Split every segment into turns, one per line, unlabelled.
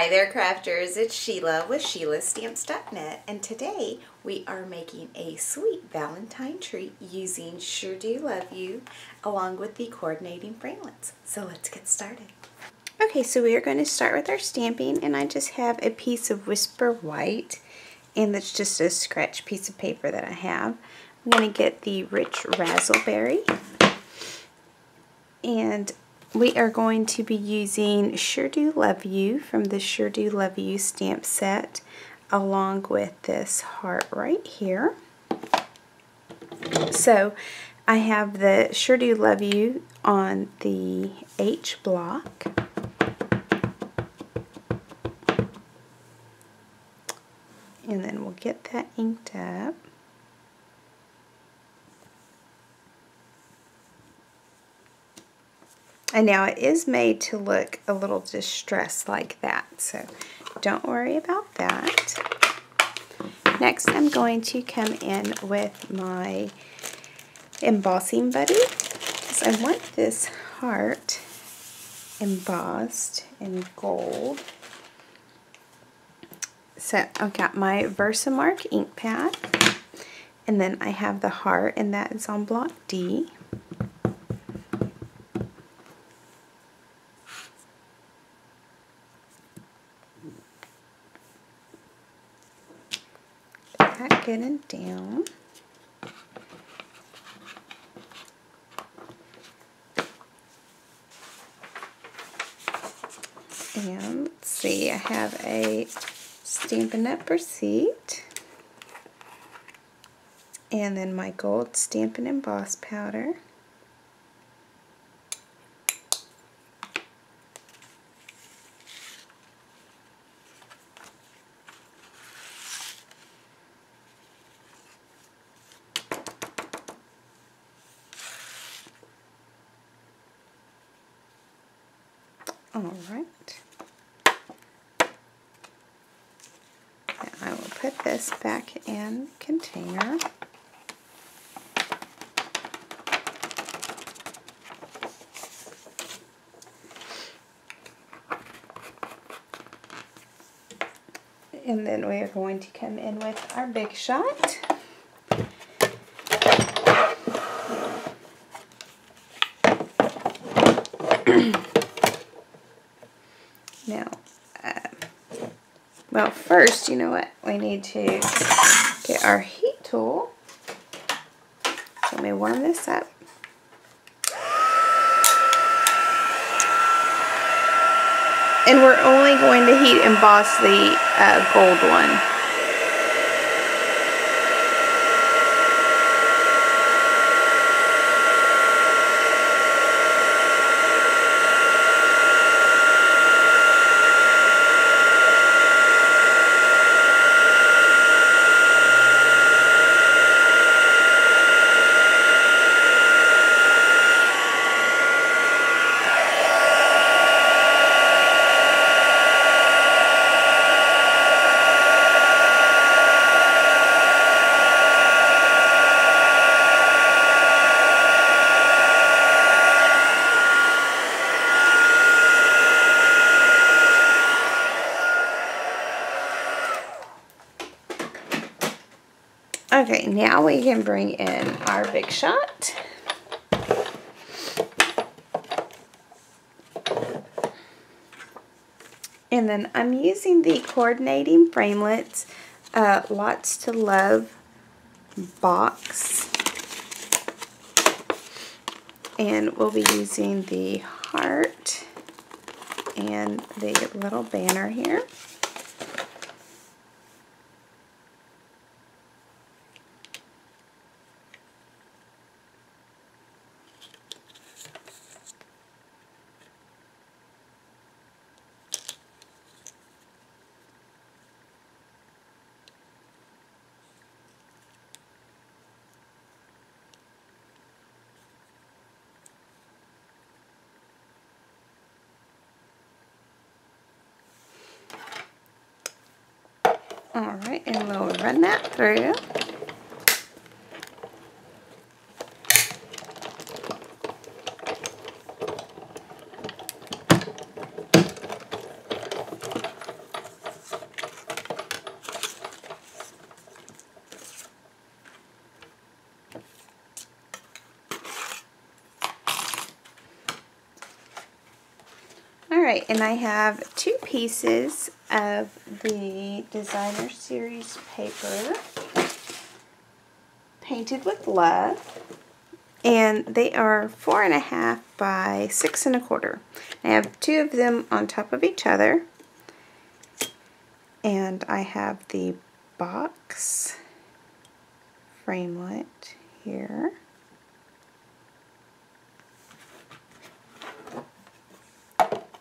Hi there crafters, it's Sheila with SheilaStamps.net, and today we are making a sweet Valentine treat using Sure Do Love You along with the coordinating framelits. So let's get started. Okay, so we are going to start with our stamping, and I just have a piece of Whisper White, and that's just a scratch piece of paper that I have. I'm going to get the rich Razzleberry, and we are going to be using Sure Do Love You from the Sure Do Love You stamp set along with this heart right here. So I have the Sure Do Love You on the H block. And then we'll get that inked up. And now it is made to look a little distressed like that, so don't worry about that. Next I'm going to come in with my embossing buddy, because I want this heart embossed in gold. So I've got my VERSAMARK ink pad, and then I have the heart, and that is on block D. That good and down. And let's see, I have a Stampin' Up receipt, and then my gold Stampin' Emboss powder. Alright, I will put this back in container. And then we are going to come in with our Big Shot. Now, well, first, you know what? We need to get our heat tool. So let me warm this up. And we're only going to heat emboss the gold one. Okay, now we can bring in our Big Shot. And then I'm using the coordinating framelits, Lots to Love box. And we'll be using the heart and the little banner here. Alright, and we'll run that through. Alright, and I have 2 pieces of the Designer Series paper, Painted with Love, and they are 4.5 by 6 1/4. I have 2 of them on top of each other, and I have the box framelit here.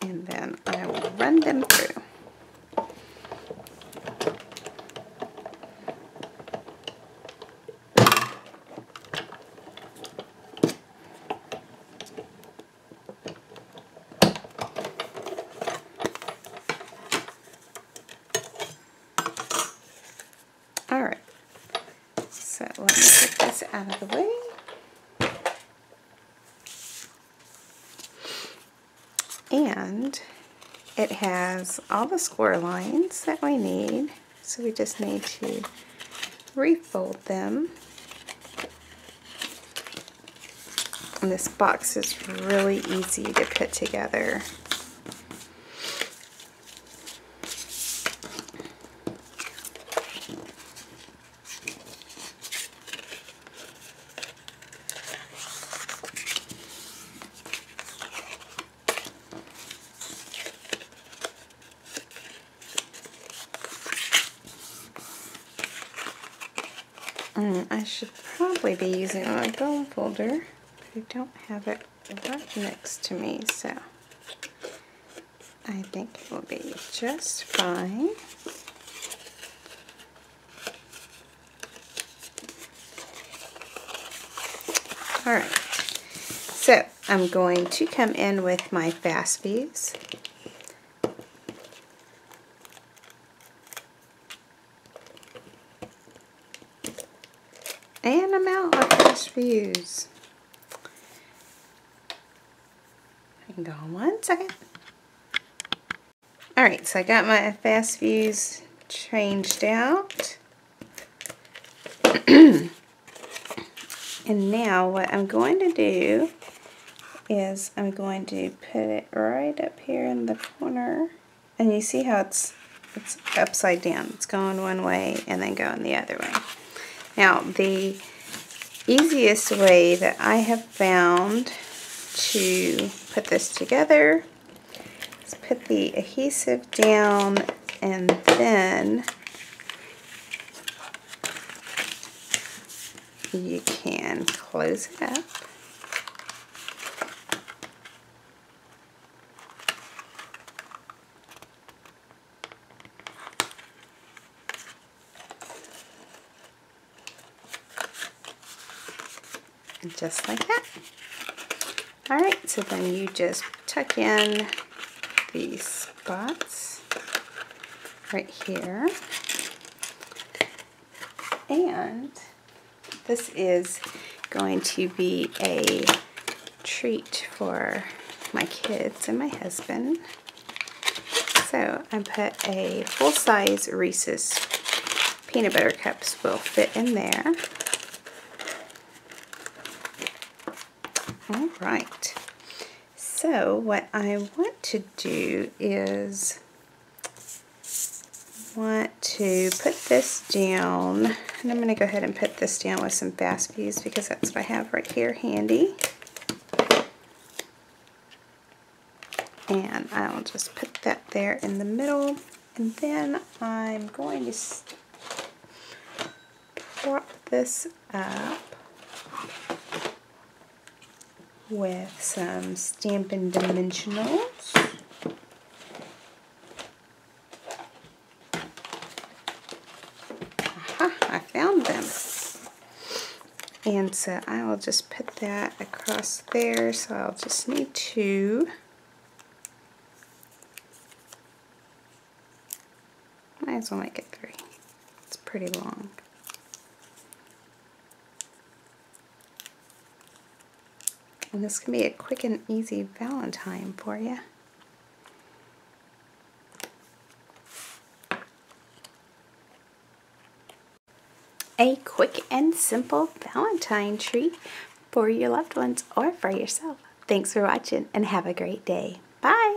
And then I will run them through. Alright, so let me get this out of the way. And it has all the score lines that we need, so we just need to refold them. And this box is really easy to put together. I should probably be using my bone folder, but I don't have it right next to me, so I think it will be just fine. Alright, so I'm going to come in with my fast views. And I'm out of fast views. Hang on one second. Alright, so I got my fast views changed out. And now what I'm going to do is I'm going to put it right up here in the corner. And you see how it's upside down. It's going one way and then going the other way. Now, the easiest way that I have found to put this together is put the adhesive down and then you can close it up. Just like that. Alright, so then you just tuck in these spots right here. And this is going to be a treat for my kids and my husband. So I put a full-size Reese's peanut butter cups will fit in there. Alright, so what I want to do is want to put this down, and I'm going to go ahead and put this down with some fast views because that's what I have right here handy. And I'll just put that there in the middle, and then I'm going to prop this up with some Stampin' Dimensionals. Aha, I found them. And so I will just put that across there, so I'll just need to might as well make it 3. It's pretty long. And this can be a quick and easy Valentine for you. A quick and simple Valentine treat for your loved ones or for yourself. Thanks for watching and have a great day. Bye!